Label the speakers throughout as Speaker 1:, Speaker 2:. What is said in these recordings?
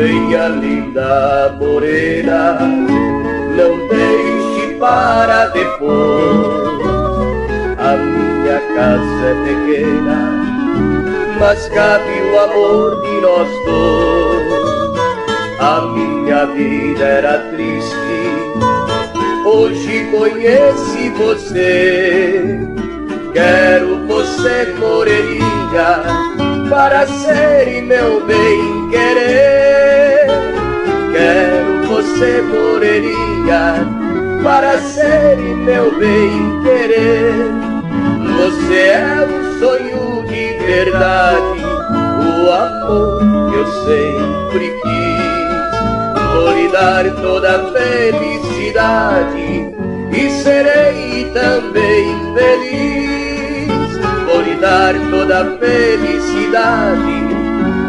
Speaker 1: Venha, linda morena, não deixe para depois. A minha casa é pequena, mas cabe o amor de nós dois. A minha vida era triste, hoje conheci você. Quero você, moreninha, para ser meu bem-querer. Quero você, moreninha, para ser meu bem-querer. Você é um sonho de verdade, o amor que eu sempre quis. Vou lhe dar toda a felicidade e serei também feliz. Vou lhe dar toda a felicidade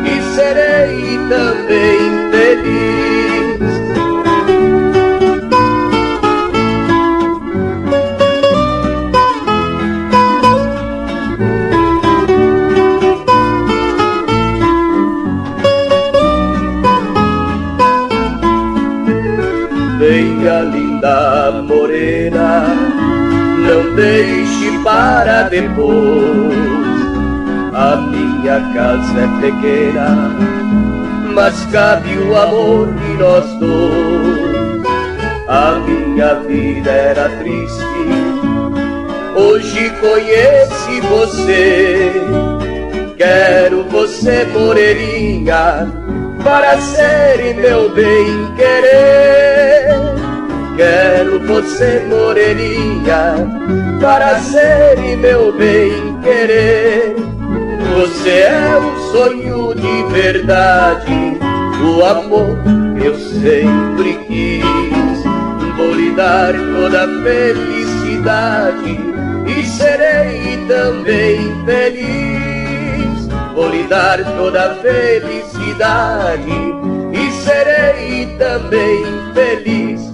Speaker 1: e serei também feliz. Venha, linda morena, não deixe para depois. A minha casa é pequena, mas cabe o amor de nós dois. A minha vida era triste, hoje conheci você. Quero você, moreninha, para ser meu bem-querer. Quero você, moreninha, para ser meu bem-querer. Você é um sonho de verdade, o amor que eu sempre quis. Vou lhe dar toda a felicidade e serei também feliz. Vou lhe dar toda a felicidade e serei também feliz.